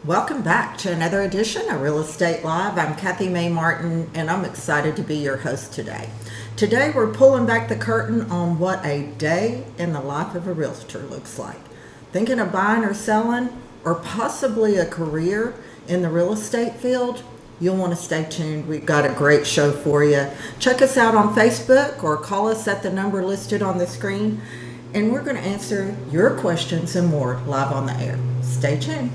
Welcome back to another edition of Real Estate Live. I'm Kathy Mae Martin, and I'm excited to be your host today. Today, we're pulling back the curtain on what a day in the life of a realtor looks like. Thinking of buying or selling, or possibly a career in the real estate field? You'll want to stay tuned. We've got a great show for you. Check us out on Facebook or call us at the number listed on the screen, and we're going to answer your questions and more live on the air. Stay tuned.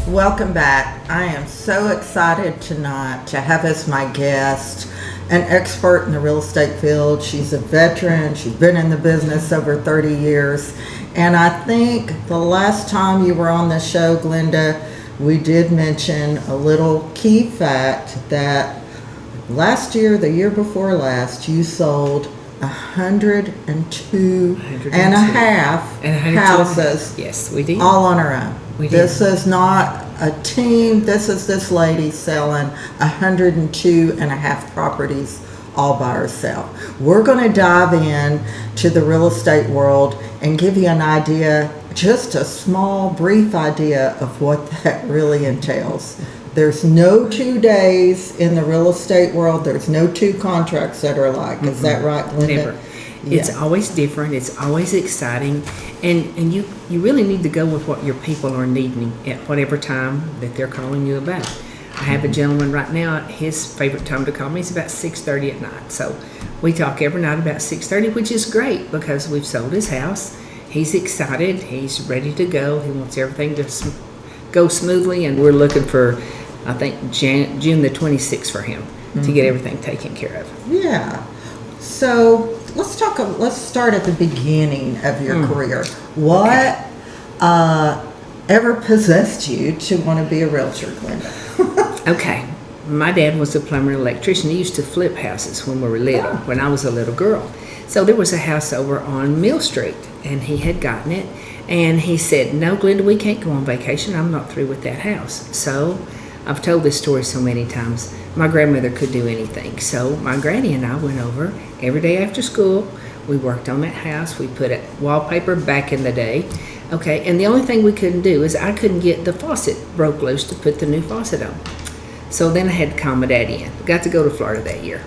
Welcome back. I am so excited tonight to have as my guest an expert in the real estate field. She's a veteran. She's been in the business over 30 years. And I think the last time you were on the show, Glenda, we did mention a little key fact that last year, the year before last, you sold 102 and a half houses. Yes, we did. All on her own. This did. is not a team. This is this lady selling 102 and a half properties all by herself. We're going to dive in to the real estate world and give you an idea, just a small, brief idea of what that really entails. There's no 2 days in the real estate world. There's no 2 contracts that are alike. Is that right, Glenda? Never. Yeah. It's always different. It's always exciting. And you really need to go with what your people are needing at whatever time that they're calling you about. I have a gentleman right now, his favorite time to call me is about 6:30 at night. So we talk every night about 6:30, which is great because we've sold his house. He's excited. He's ready to go. He wants everything to go smoothly, and we're looking for, I think, June the 26th for him to get everything taken care of. Yeah. So let's start at the beginning of your career. What ever possessed you to want to be a realtor, Glenda? Okay. My dad was a plumber and electrician. He used to flip houses when we were little, when I was a little girl. So there was a house over on Mill Street, and he had gotten it. And he said, "No, Glenda, we can't go on vacation. I'm not through with that house." So I've told this story so many times. My grandmother could do anything. So my granny and I went over every day after school. We worked on that house. We put it wallpaper back in the day. Okay, and the only thing we couldn't do is I couldn't get the faucet broke loose to put the new faucet on. So then I had to call my daddy in. Got to go to Florida that year.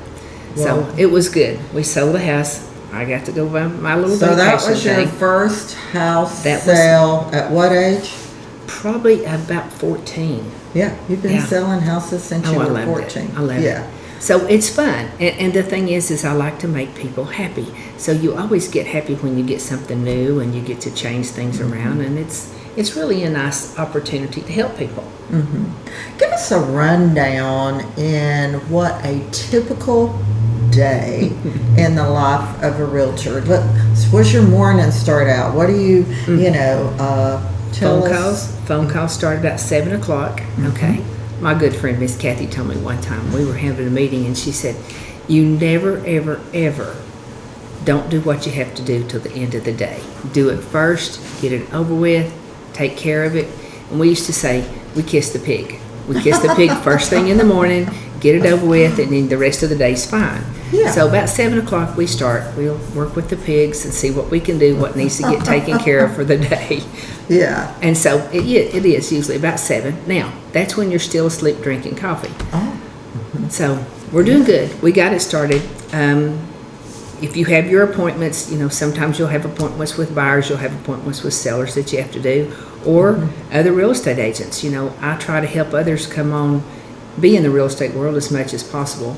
Wow. So it was good. We sold the house. I got to go by my little vacation. So that was your first house sale at what age? Probably about 14. Yeah, you've been selling houses since you were 14. I love it. So it's fun. And the thing is I like to make people happy. So you always get happy when you get something new and you get to change things around. And it's really a nice opportunity to help people. Give us a rundown in what a typical day in the life of a realtor. What's your morning start out? What do you, Phone calls start about 7 o'clock. Okay. My good friend, Miss Kathy, told me one time we were having a meeting and she said, "You never, ever, ever don't do what you have to do till the end of the day. Do it first, get it over with, take care of it." And we used to say, we kiss the pig. We kiss the pig first thing in the morning, get it over with, and then the rest of the day's fine. Yeah. So about 7 o'clock we start. We'll work with the pigs and see what we can do, what needs to get taken care of for the day. Yeah. And so it is usually about 7. Now, that's when you're still asleep drinking coffee. Oh. So we're doing good. We got it started. If you have your appointments, sometimes you'll have appointments with buyers, you'll have appointments with sellers that you have to do, or other real estate agents. I try to help others come on, be in the real estate world as much as possible.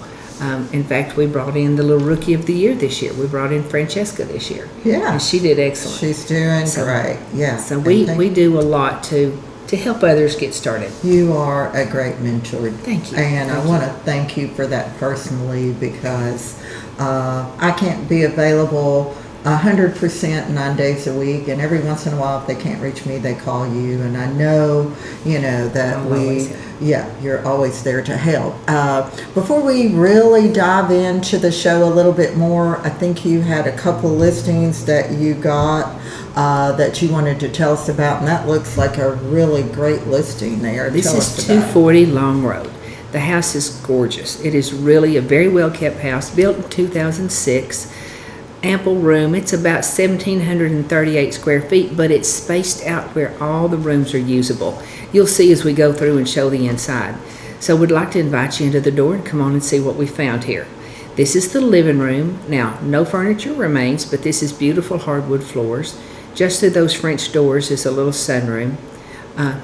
In fact, we brought in the little rookie of the year this year. We brought in Francesca this year. Yeah. And she did excellent. She's doing great. Yeah. So we do a lot to help others get started. You are a great mentor. Thank you. And I want to thank you for that personally because I can't be available 100% 9 days a week, and every once in a while if they can't reach me they call you, and I know that I'm always you're always there to help. Before we really dive into the show a little bit more, I think you had a couple listings that you got that you wanted to tell us about, and that looks like a really great listing there. This Tell is us about it. 240 Long Road. The house is gorgeous. It is really a very well kept house, built in 2006. Ample room. It's about 1,738 square feet, but it's spaced out where all the rooms are usable. You'll see as we go through and show the inside. So we'd like to invite you into the door and come on and see what we found here. This is the living room. Now, no furniture remains, but this is beautiful hardwood floors. Just through those French doors is a little sunroom.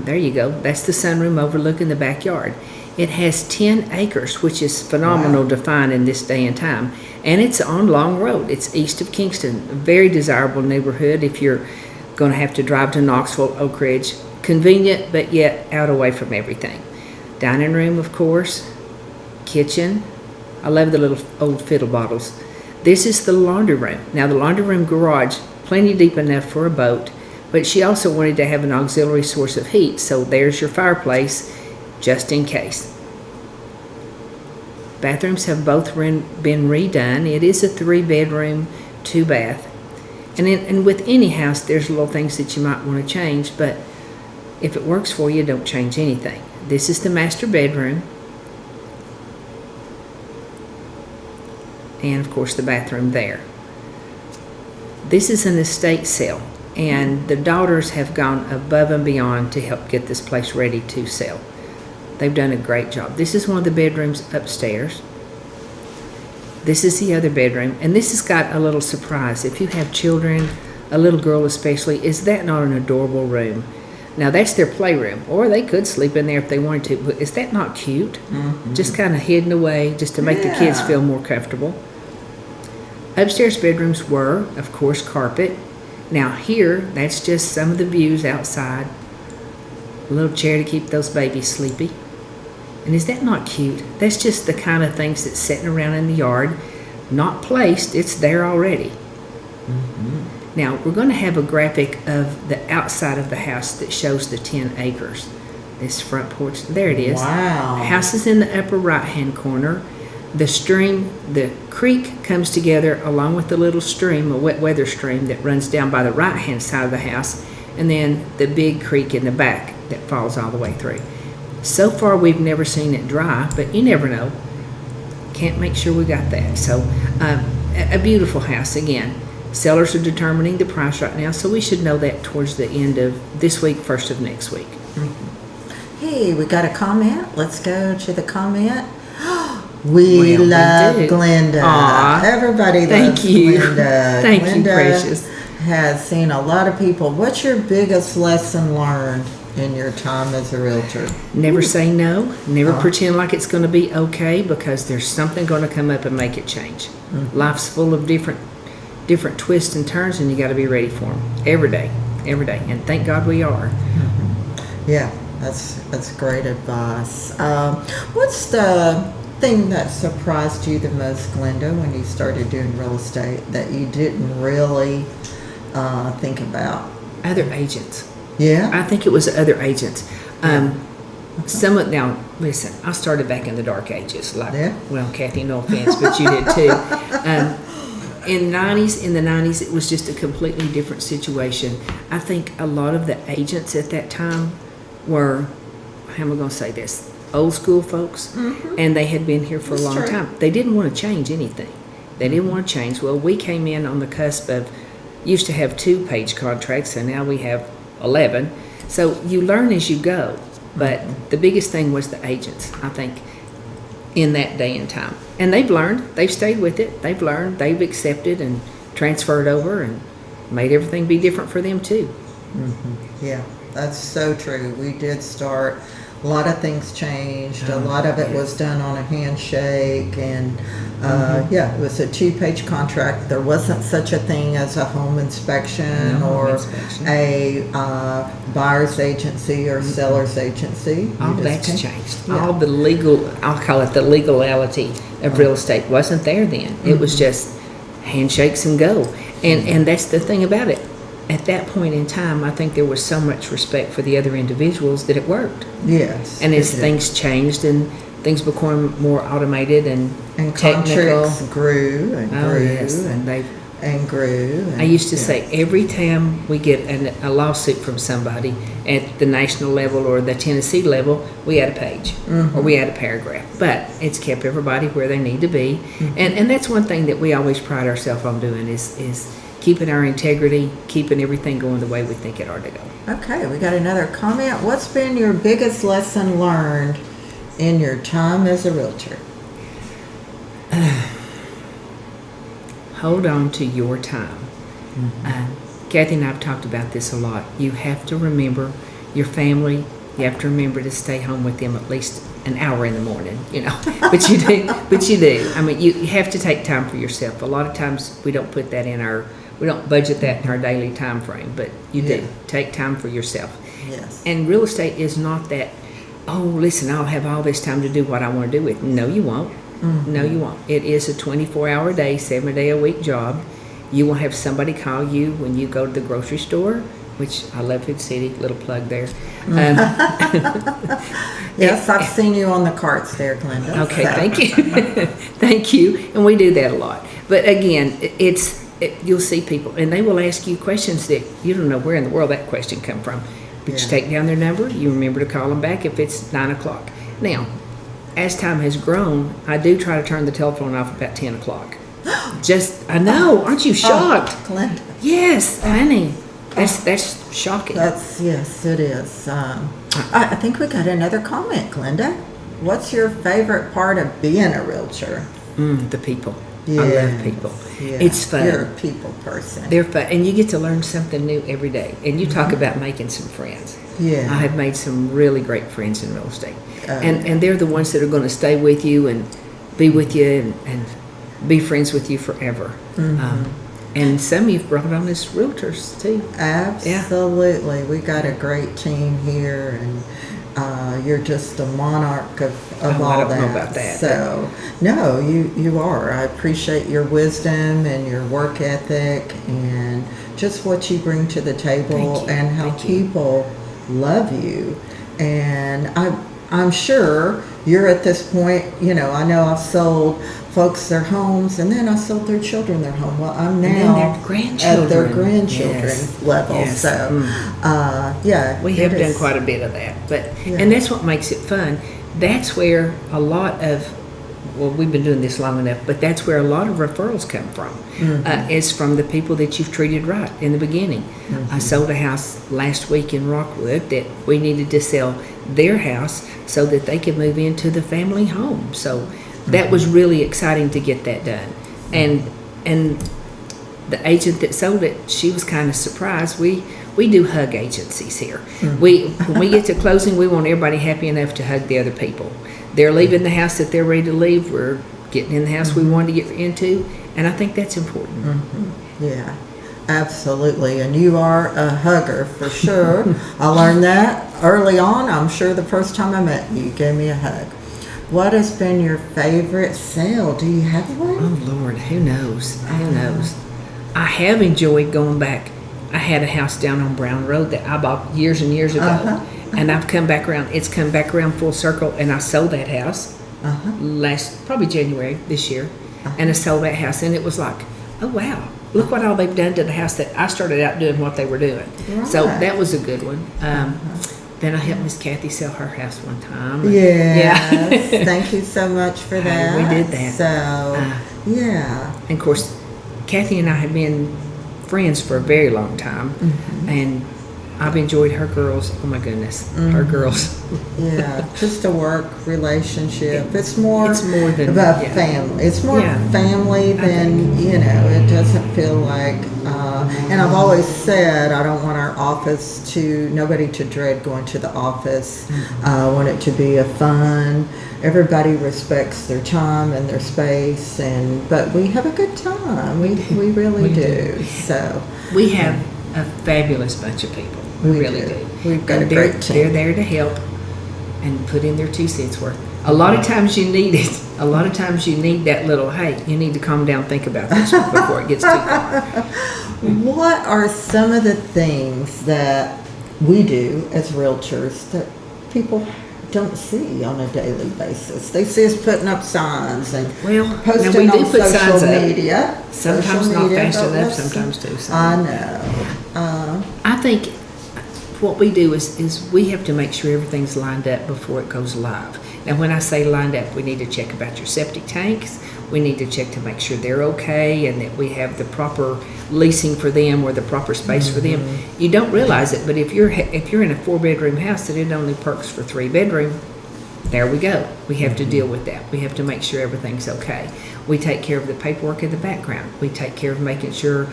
There you go. That's the sunroom overlooking the backyard. It has 10 acres, which is phenomenal Wow. to find in this day and time. And it's on Long Road. It's east of Kingston. A very desirable neighborhood if you're going to have to drive to Knoxville, Oak Ridge. Convenient, but yet out away from everything. Dining room, of course. Kitchen. I love the little old fiddle bottles. This is the laundry room. Now, the laundry room garage, plenty deep enough for a boat, but she also wanted to have an auxiliary source of heat, so there's your fireplace, just in case. Bathrooms have both been redone. It is a 3-bedroom, 2-bath. And with any house, there's little things that you might want to change, but if it works for you, don't change anything. This is the master bedroom. And, of course, the bathroom there. This is an estate sale, and the daughters have gone above and beyond to help get this place ready to sell. They've done a great job. This is one of the bedrooms upstairs. This is the other bedroom, and this has got a little surprise. If you have children, a little girl especially, is that not an adorable room? Now, that's their playroom, or they could sleep in there if they wanted to, but is that not cute? Mm-hmm. Just kind of hidden away, just to make the kids Yeah. feel more comfortable. Upstairs bedrooms were, of course, carpet. Now here, that's just some of the views outside. A little chair to keep those babies sleepy. And is that not cute? That's just the kind of things that's sitting around in the yard, not placed, it's there already. Mm-hmm. Now, we're going to have a graphic of the outside of the house that shows the 10 acres. This front porch, there it is. Wow. The house is in the upper right-hand corner. The stream, the creek comes together along with the little stream, a wet weather stream that runs down by the right-hand side of the house, and then the big creek in the back that falls all the way through. So far, we've never seen it dry, but you never know. Can't make sure we got that. So, a beautiful house again. Sellers are determining the price right now, so we should know that towards the end of this week, first of next week. Hey, we got a comment. Let's go to the comment. We Well, we love do. Glenda. Aw. Everybody Thank loves you. Glenda. Thank you, Glenda precious. has seen a lot of people. What's your biggest lesson learned in your time as a realtor? Never say no. Never Uh-huh. pretend like it's going to be okay, because there's something going to come up and make it change. Life's full of different twists and turns, and you got to be ready for them every day. And thank God we are. Yeah, that's great advice. What's the thing that surprised you the most, Glenda, when you started doing real estate that you didn't really think about? Other agents. Yeah. I think it was other agents. Now, listen, I started back in the dark ages. Yeah. Well, Kathy, no offense, but you did too. In the 90s, it was just a completely different situation. I think a lot of the agents at that time were, how am I going to say this, old school folks, and they had been here for a That's long true. time. They didn't want to change anything. They didn't want to change. Well, we came in on the cusp of, used to have 2-page contracts, and now we have 11. So you learn as you go. But the biggest thing was the agents, I think, in that day and time. And they've learned. They've stayed with it. They've learned. They've accepted and transferred over and made everything be different for them too. Yeah, that's so true. We did start, a lot of things changed. A lot of it was done on a handshake, and yeah, it was a 2-page contract. There wasn't such a thing as a home inspection No home or inspection. a buyer's agency or seller's agency. All You just that's can't- changed. Yeah. All the legal, I'll call it the legality of real estate wasn't there then. It was just handshakes and go. And that's the thing about it. At that point in time, I think there was so much respect for the other individuals that it worked. Yes. And as it did. things changed and things became more automated and technical, contracts grew and oh grew yes, and they. and grew. And, I used to yeah. say every time we get a lawsuit from somebody at the national level or the Tennessee level, we add a page or we add a paragraph. But it's kept everybody where they need to be, and that's one thing that we always pride ourselves on doing is keeping our integrity, keeping everything going the way we think it ought to go. Okay, we got another comment. What's been your biggest lesson learned in your time as a realtor? Hold on to your time. Kathy and I have talked about this a lot. You have to remember your family. You have to remember to stay home with them at least an hour in the morning, But you do. But you do. I mean, you have to take time for yourself. A lot of times we don't put that we don't budget that in our daily time frame, but you Yeah. do. Take time for yourself. Yes. And real estate is not that, oh, listen, I'll have all this time to do what I want to do with. No, you won't. No, you won't. It is a 24-hour day, 7-day-a-week job. You will have somebody call you when you go to the grocery store, which I love Hood City, little plug there. Yes, I've seen you on the carts there, Glenda. Okay, so. thank you. Thank you. And we do that a lot. But again, you'll see people, and they will ask you questions that you don't know where in the world that question come from. But you Yeah. take down their number, you remember to call them back if it's 9 o'clock. Now, as time has grown, I do try to turn the telephone off about 10 o'clock. I know, aren't you shocked? Oh, Glenda. Yes, honey. That's shocking. Yes, it is. I think we got another comment, Glenda. What's your favorite part of being a realtor? The people. I love people. Yeah. It's fun. You're a people person. They're fun, and you get to learn something new every day. And you talk about making some friends. Yeah. I have made some really great friends in real estate, and they're the ones that are going to stay with you and be with you and be friends with you forever. And some you've brought on as realtors too. Absolutely. We got a great team here, and you're just a monarch of all I don't that. know about that. So, no, you are. I appreciate your wisdom and your work ethic and just what you bring to the table. Thank you. And how Thank you. people love you. And I'm sure you're at this point, I know I've sold folks their homes, and then I sold their children their home. Well, I'm now then their grandchildren. at their grandchildren Yes. level. Yes. So, yeah. We it have done is. quite a bit of that, Yeah. and that's what makes it fun. That's where a lot of, we've been doing this long enough, but that's where a lot of referrals come from. Is from the people that you've treated right in the beginning. I sold a house last week in Rockwood that we needed to sell their house so that they could move into the family home. So that was really exciting to get that done. And the agent that sold it, she was kind of surprised. We do hug agencies here. When we get to closing, we want everybody happy enough to hug the other people. They're leaving the house that they're ready to leave. We're getting in the house we wanted to get into, and I think that's important. Yeah, absolutely. And you are a hugger for sure. I learned that early on. I'm sure the first time I met you, you gave me a hug. What has been your favorite sale? Do you have one? Oh Lord, who knows? Who knows? I have enjoyed going back. I had a house down on Brown Road that I bought years and years ago, and I've come back around. It's come back around full circle, and I sold that house probably January this year, and I sold that house, and it was like, oh wow, look what all they've done to the house that I started out doing what they were doing. So Right. that was a good one. Then I helped Miss Kathy sell her house one time. and- Yes. Thank you so much for that. We did that. So, yeah. And of course, Kathy and I have been friends for a very long time, and I've enjoyed her girls. Oh my goodness, her girls. Yeah, just a work relationship. It's more than about family. It's more family than, it doesn't feel like, and I've always said I don't want our office nobody to dread going to the office. I want it to be a fun, everybody respects their time and their space, but we have a good time. We really do. So We have a fabulous bunch of people. We really do. We've got And a great team. They're there to help and put in their 2 cents worth. A lot of times you need it. A lot of times you need that little, hey, you need to calm down, think about this before it gets too far. What are some of the things that we do as realtors that people don't see on a daily basis? They see us putting up signs and Well, now posting we do on put signs social up. media. Sometimes Social not media, fast but enough, let's- sometimes too. So. I know. I think what we do is we have to make sure everything's lined up before it goes live. Now, when I say lined up, we need to check about your septic tanks. We need to check to make sure they're okay and that we have the proper leasing for them or the proper space for them. You don't realize it, but if you're in a 4-bedroom house that it only perks for 3-bedroom, there we go. We have to deal with that. We have to make sure everything's okay. We take care of the paperwork in the background. We take care of making sure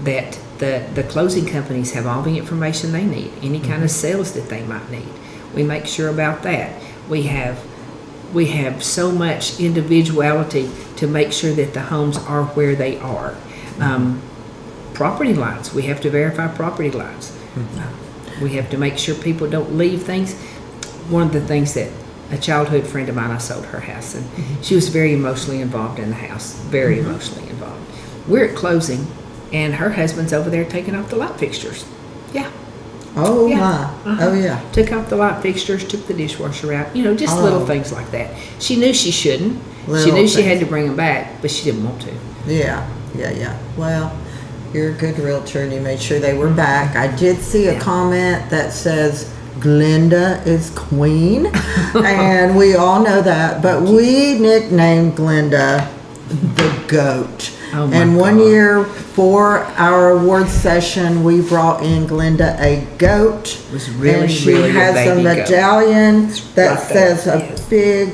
that the closing companies have all the information they need, any kind of sales that they might need. We make sure about that. We have so much individuality to make sure that the homes are where they are. Property lines, we have to verify property lines. We have to make sure people don't leave things. One of the things that a childhood friend of mine, I sold her house, and she was very emotionally involved in the house, very emotionally involved. We're at closing, and her husband's over there taking off the light fixtures. Yeah. Oh Yeah. my. Uh-huh. Oh yeah. Took off the light fixtures, took the dishwasher out, just Oh. little things like that. She knew she shouldn't. She Little knew she had things. to bring them back, but she didn't want to. Yeah. Well, you're a good realtor and you made sure they were back. I did see a comment that says Glenda is queen, and we all know that, but we nicknamed Glenda the goat. Oh my And one God. year for our award session, we brought in Glenda a goat. It was really, and she really a has a baby goat. medallion that right there, says a yes. big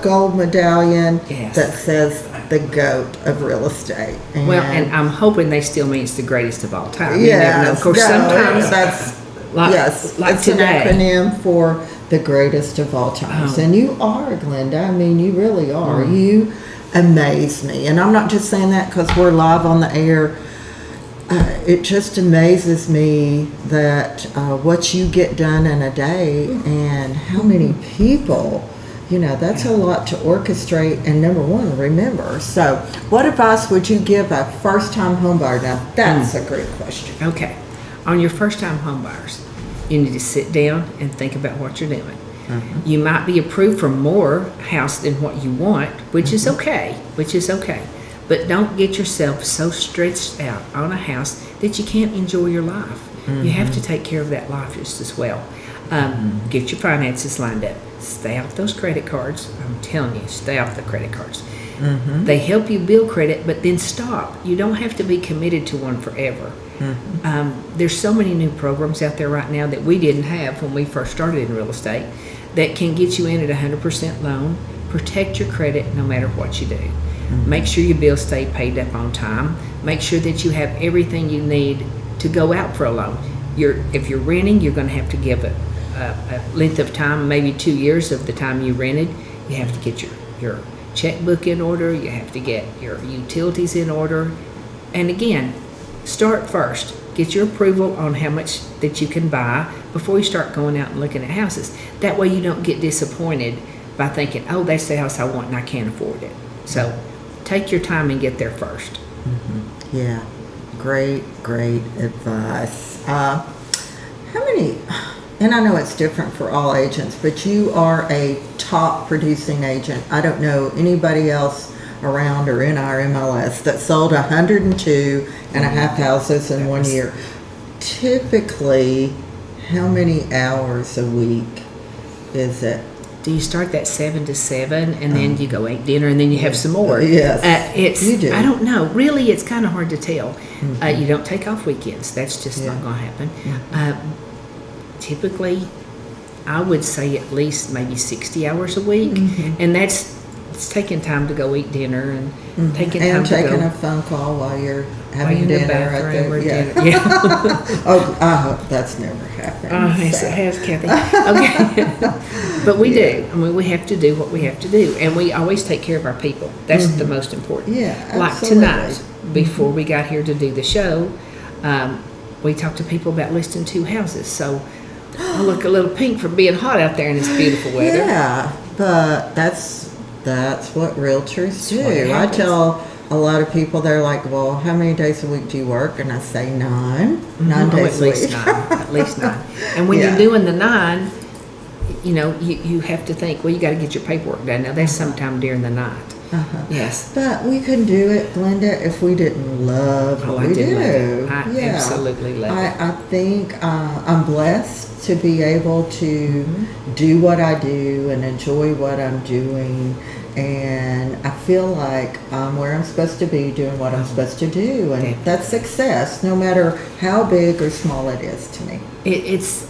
gold medallion Yes. that says the goat of real estate. Well, and I'm hoping they still mean it's the greatest of all time. You never know. yes, Of course, no, sometimes that's like, yes, like it's today. an acronym for the greatest of all times. Oh. And you are, Glenda. I mean, you really are. Mm. You amaze me, and I'm not just saying that because we're live on the air. It just amazes me that what you get done in a day and how many people. That's a lot to orchestrate and number one, remember. So what advice would you give a first-time homebuyer? Now, that's a great question. Okay. On your first time home buyers, you need to sit down and think about what you're doing. You might be approved for more house than what you want, which is okay, But don't get yourself so stretched out on a house that you can't enjoy your life. You have to take care of that life just as well. Get your finances lined up. Stay off those credit cards. I'm telling you, stay off the credit cards. They help you build credit, but then stop. You don't have to be committed to one forever. There's so many new programs out there right now that we didn't have when we first started in real estate that can get you in at 100% loan, protect your credit no matter what you do. Make sure your bills stay paid up on time. Make sure that you have everything you need to go out for a loan. If you're renting, you're going to have to give a length of time, maybe 2 years of the time you rented. You have to get your checkbook in order. You have to get your utilities in order. And again, start first. Get your approval on how much that you can buy before you start going out and looking at houses. That way you don't get disappointed by thinking, oh, that's the house I want and I can't afford it. So take your time and get there first. Yeah, great advice. How many, and I know it's different for all agents, but you are a top producing agent. I don't know anybody else around or in our MLS that sold 102 and a half houses in 1 year. Typically, how many hours a week is it? Do you start that 7 to 7 and then you go eat dinner and then you have some more? Yes, you do. I don't know. Really, it's kind of hard to tell. You don't take off weekends. That's just not going to happen. Typically, I would say at least maybe 60 hours a week, and it's taking time to go eat dinner and taking time to taking go a phone call while you're while having you're in the dinner at bathroom or the dinner. Yeah. Oh, I hope that's never happened. Yes, so. it has, Kathy. Okay. But we do. I mean, we have to do what we have to do. And we always take care of our people. That's the most important. Yeah, Like absolutely. tonight, before we got here to do the show, we talked to people about listing 2 houses. So I look a little pink from being hot out there in this beautiful weather. Yeah, But that's what realtors do. what I happens. tell a lot of people, they're like, "Well, how many days a week do you work?" And I say 9, 9 Oh, days at a least week. 9. At least 9. And when Yeah. you're doing the 9, you have to think, well, you got to get your paperwork done. Now, that's sometime during the night. Uh-huh. Yes. But we couldn't do it, Glenda, if we didn't love Oh, what I we do do. love it. I absolutely love it. I think I'm blessed to be able to do what I do and enjoy what I'm doing. And I feel like I'm where I'm supposed to be, doing what I'm supposed to do. And Yeah. that's success, no matter how big or small it is to me. It's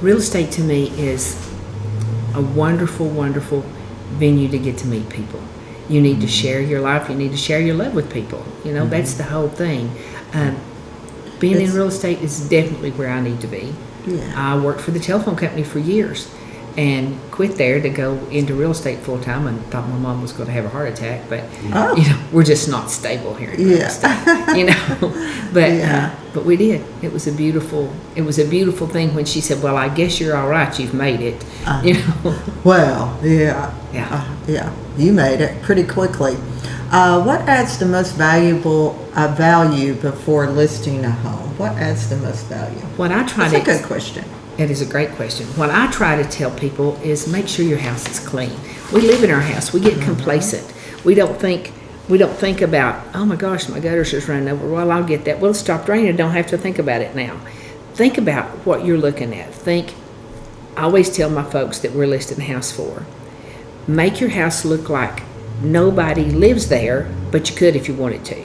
real estate to me is a wonderful, wonderful venue to get to meet people. You need to share your life. You need to share your love with people. That's the whole thing. Being in real estate is definitely where I need to be. Yeah. I worked for the telephone company for years and quit there to go into real estate full time and thought my mom was going to have a heart attack. But Oh. we're just not stable here in real Yeah. estate. But Yeah. but we did. It was a beautiful thing when she said, "Well, I guess you're all right. You've made it." Well, yeah. Yeah. Yeah. You made it pretty quickly. What adds the most value before listing a home? What adds the most value? What I try That's to a good question. It is a great question. What I try to tell people is make sure your house is clean. We live in our house. We get complacent. We don't think about, oh my gosh, my gutters is running over. Well, I'll get that. Well, it stopped raining. Don't have to think about it now. Think about what you're looking at. I always tell my folks that we're listing a house for. Make your house look like nobody lives there, but you could if you wanted to.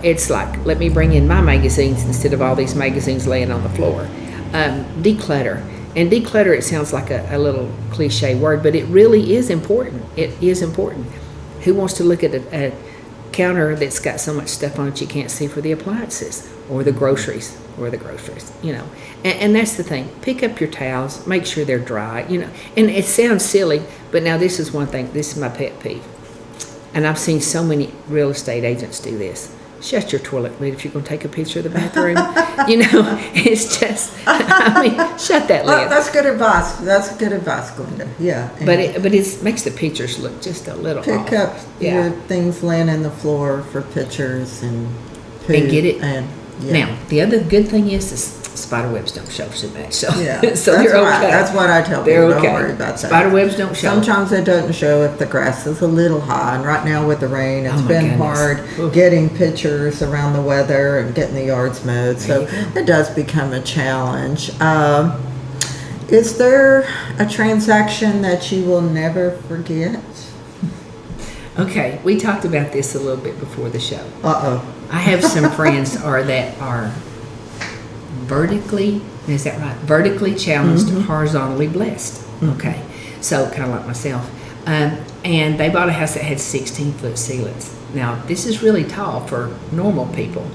It's like, let me bring in my magazines instead of all these magazines laying on the floor. Declutter. And declutter, it sounds like a little cliche word, but it really is important. It is important. Who wants to look at a counter that's got so much stuff on it you can't see for the appliances or the groceries? And that's the thing. Pick up your towels, make sure they're dry, And it sounds silly, but now this is one thing. This is my pet peeve. And I've seen so many real estate agents do this. Shut your toilet lid if you're going to take a picture of the bathroom. It's just, shut that Well, lid. that's good advice. That's good advice, Glenda. Yeah. But it makes the pictures look just a little Pick off. up Yeah. your things laying on the floor for pictures and food. And get it. And, yeah. Now, the other good thing is spider webs don't show so much. So, Yeah, so that's they're okay. right. That's what I tell They're people. okay. Don't worry about that. Spider webs don't show. Sometimes it doesn't show if the grass is a little high, and right now with the rain, it's Oh, my been goodness. hard Oof. getting pictures around the weather and getting the yards mowed. So There you it does become a challenge. Is there a transaction that you will never forget? Okay, we talked about this a little bit before the show. Uh-oh. I have some friends that are vertically, is that right? Vertically challenged, horizontally blessed. Okay, so kind of like myself. And they bought a house that had 16-foot ceilings. Now, this is really tall for normal people.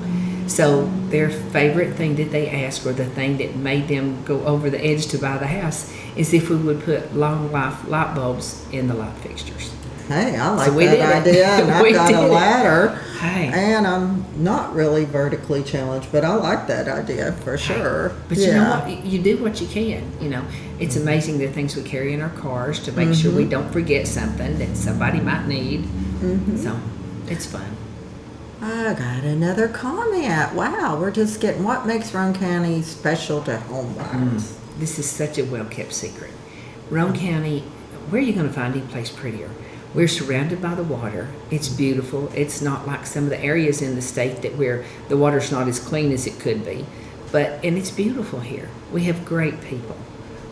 So their favorite thing that they asked, or the thing that made them go over the edge to buy the house, is if we would put long life light bulbs in the light fixtures. Hey, I like So we that did it. idea, and I've We got did a it. ladder, Hey. and I'm not really vertically challenged, but I like that idea for sure. But you know what? You do what you can. It's amazing the things we carry in our cars to make sure we don't forget something that somebody might need. So it's fun. I got another comment. Wow, we're just getting what makes Roane County special to home buyers. This is such a well-kept secret. Roane County, where are you going to find any place prettier? We're surrounded by the water. It's beautiful. It's not like some of the areas in the state where the water's not as clean as it could be. And it's beautiful here. We have great people.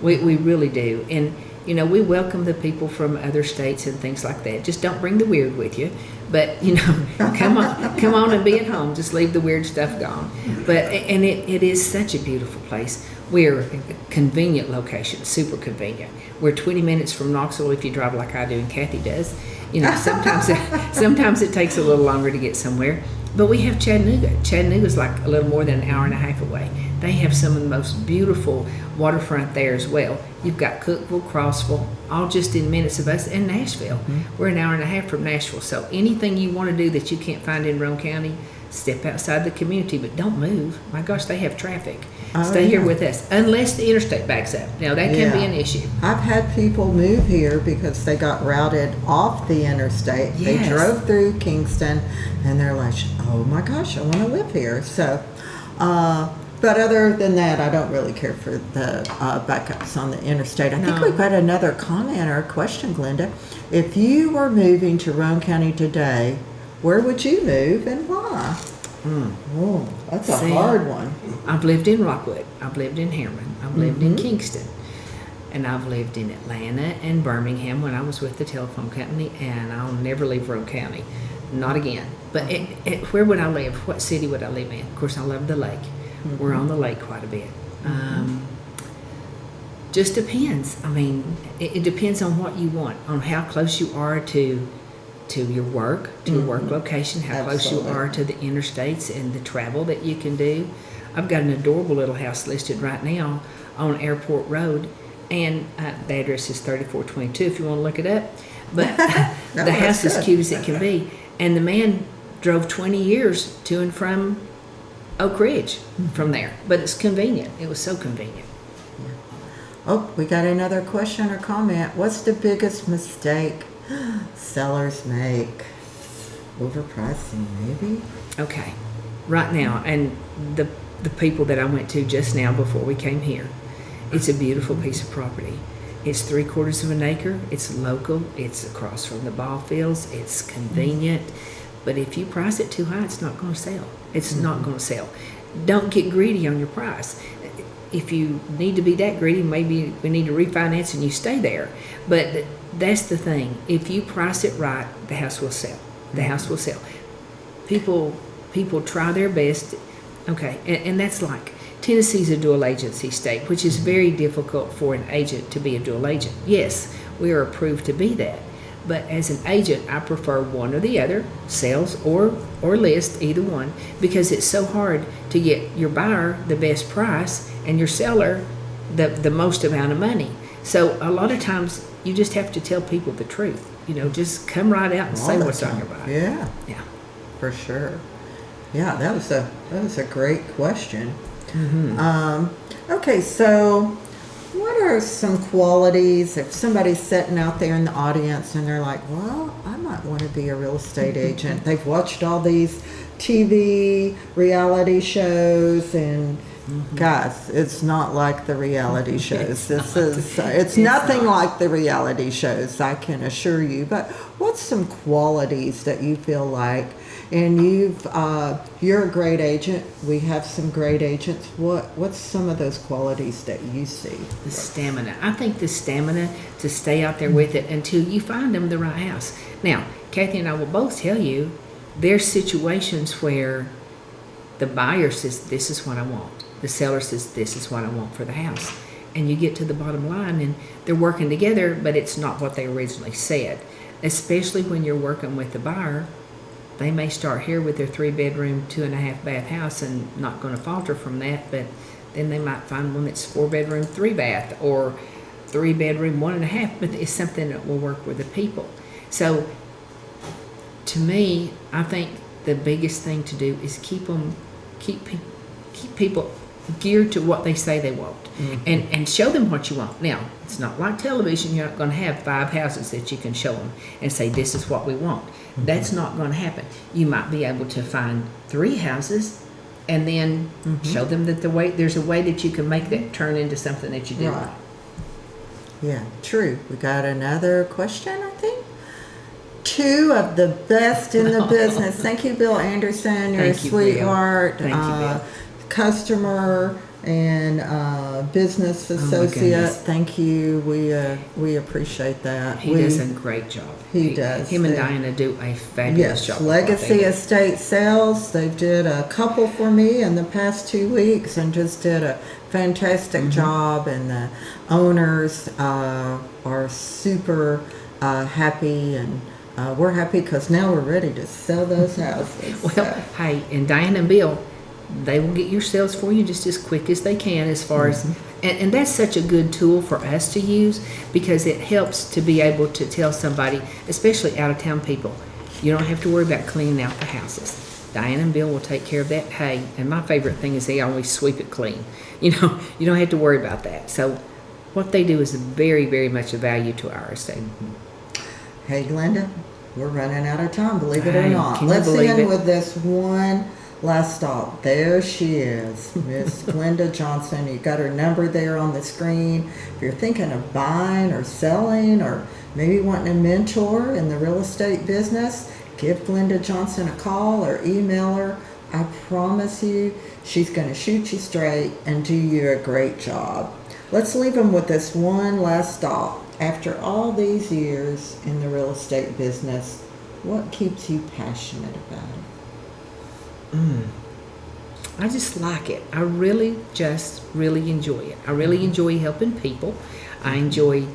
We really do. And, we welcome the people from other states and things like that. Just don't bring the weird with you. But, come on and be at home. Just leave the weird stuff gone. And it is such a beautiful place. We're a convenient location, super convenient. We're 20 minutes from Knoxville if you drive like I do and Kathy does. Sometimes it takes a little longer to get somewhere. But we have Chattanooga. Chattanooga's like a little more than an hour and a half away. They have some of the most beautiful waterfront there as well. You've got Cookville, Crossville, all just in minutes of us, and Nashville. We're an hour and a half from Nashville. So anything you want to do that you can't find in Roane County, step outside the community, but don't move. My gosh, they have traffic. Stay here with us, unless the interstate backs up. Now, that can be an issue. I've had people move here because they got routed off the interstate. They Yes. drove through Kingston, and they're like, oh my gosh, I want to live here. So, but other than that, I don't really care for the backups on the interstate. I think No. we've got another comment or a question, Glenda. If you were moving to Roane County today, where would you move and why? Oh, that's a See, hard one. I've lived in Rockwood. I've lived in Herman. I've lived in Kingston. And I've lived in Atlanta and Birmingham when I was with the telephone company. And I'll never leave Roane County. Not again. But where would I live? What city would I live in? Of course, I love the lake. We're on the lake quite a bit. Just depends. I mean, it depends on what you want, on how close you are to your work, to your work location, how close you are to the interstates and the travel that you can do. I've got an adorable little house listed right now on Airport Road, and the address is 3422 if you want to look it up. But the house is cute as it can be. And the man drove 20 years to and from Oak Ridge from there. But it's convenient. It was so convenient. Oh, we got another question or comment. What's the biggest mistake sellers make? Overpricing, maybe? Okay. Right now, and the people that I went to just now before we came here, it's a beautiful piece of property. It's 3/4 of an acre. It's local. It's across from the ball fields. It's convenient. But if you price it too high, it's not going to sell. It's not going to sell. Don't get greedy on your price. If you need to be that greedy, maybe we need to refinance and you stay there. But that's the thing. If you price it right, the house will sell. The house will sell. People try their best. Okay, and that's like Tennessee's a dual agency state, which is very difficult for an agent to be a dual agent. Yes, we are approved to be that. But as an agent, I prefer one or the other, sales or list, either one, because it's so hard to get your buyer the best price and your seller the most amount of money. So a lot of times you just have to tell people the truth. Just come right out and say what's on your buyer. Yeah, Yeah. for sure. Yeah, that was a great question. Okay, so what are some qualities if somebody's sitting out there in the audience and they're like, well, I might want to be a real estate agent. They've watched all these TV reality shows and guys, it's not like the reality shows. It's nothing like the reality shows, I can assure you. But what's some qualities that you feel like, and you're a great agent. We have some great agents. What's some of those qualities that you see? The stamina. I think the stamina to stay out there with it until you find them the right house. Now, Kathy and I will both tell you, there's situations where the buyer says, this is what I want. The seller says, this is what I want for the house. And you get to the bottom line and they're working together, but it's not what they originally said. Especially when you're working with the buyer. They may start here with their 3-bedroom, 2.5-bath house and not going to falter from that, but then they might find one that's 4-bedroom, 3-bath, or 3-bedroom, 1.5, but it's something that will work with the people. So to me, I think the biggest thing to do is keep people geared to what they say they want, and show them what you want. Now, it's not like television. You're not going to have 5 houses that you can show them and say, this is what we want. That's not going to happen. You might be able to find 3 houses and then show them that there's a way that you can make that turn into something that you do. Right. Yeah, true. We got another question, I think. 2 of the best in the business. Thank you, Bill Anderson. You're Thank a you, Bill. sweetheart. Thank you, Bill. Customer and business associate. goodness. Thank you. We appreciate that. He does a great job. He does. Him and Diana do a fabulous job. Yes, Legacy Estate Sales. They did a couple for me in the past 2 weeks and just did a fantastic job. And the owners are super happy, and we're happy because now we're ready to sell those houses. Well, hey, and Diana and Bill, they will get your sales for you just as quick as they can as far as, and that's such a good tool for us to use because it helps to be able to tell somebody, especially out of town people, you don't have to worry about cleaning out the houses. Diane and Bill will take care of that. Hey, and my favorite thing is they always sweep it clean. You don't have to worry about that. So what they do is very, very much a value to our estate. Hey, Glenda, we're running out of time, believe it or Hey, not. can you Let's believe end it? with this one last stop. There she is, Miss Glenda Johnson. You got her number there on the screen. If you're thinking of buying or selling or maybe wanting a mentor in the real estate business, give Glenda Johnson a call or email her. I promise you, she's going to shoot you straight and do you a great job. Let's leave them with this one last thought. After all these years in the real estate business, what keeps you passionate about it? I just like it. I really enjoy it. I really enjoy helping people. I enjoy,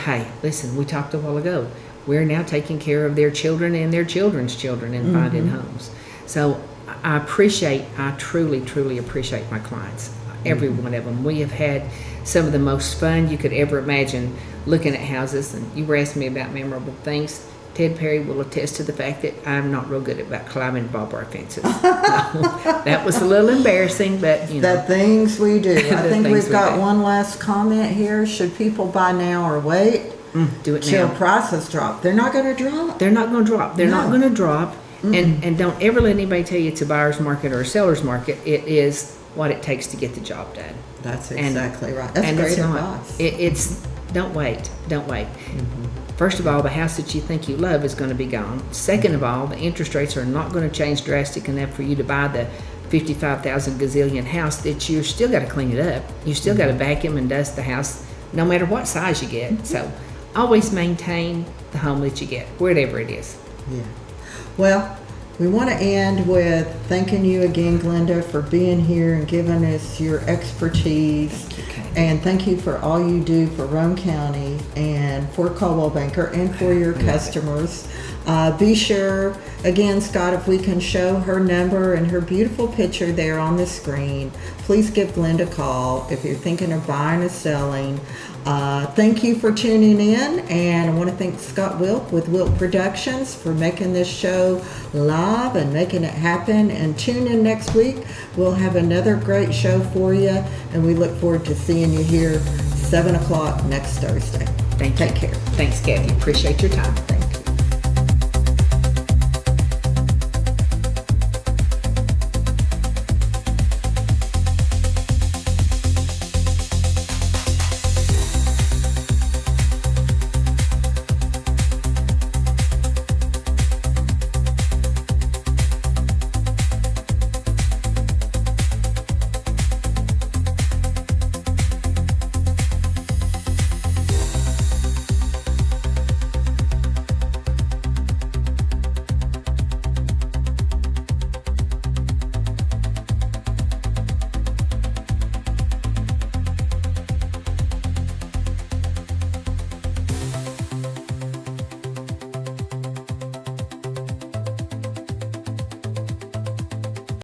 hey, listen, we talked a while ago. We're now taking care of their children and their children's children and finding homes. So I truly appreciate my clients, every one of them. We have had some of the most fun you could ever imagine looking at houses. And you were asking me about memorable things. Ted Perry will attest to the fact that I'm not real good about climbing barbed wire fences. That was a little embarrassing, but The things we do. I The think things we've we got do. one last comment here. Should people buy now or wait do it till now. prices drop? They're not going to drop. They're not going to drop. They're not No. going to drop. And don't ever let anybody tell you it's a buyer's market or a seller's market. It is what it takes to get the job done. That's And- exactly right. That's and great it's not. advice. It's don't wait. First of all, the house that you think you love is going to be gone. Second of all, the interest rates are not going to change drastic enough for you to buy the 55,000 gazillion house that you still got to clean it up. You still got to vacuum and dust the house no matter what size you get. So always maintain the home that you get, wherever it is. Yeah. Well, we want to end with thanking you again, Glenda, for being here and giving us your expertise. Thank you, Kate. And thank you for all you do for Roane County and for Coldwell Banker and for your customers. Be sure, again, Scott, if we can show her number and her beautiful picture there on the screen, please give Glenda a call if you're thinking of buying or selling. Thank you for tuning in, and I want to thank Scott Wilk with Wilk Productions for making this show live and making it happen. And tune in next week. We'll have another great show for you, and we look forward to seeing you here 7 o'clock next Thursday. Thank you. Take care. Thanks, Kathy. Appreciate your time. Thank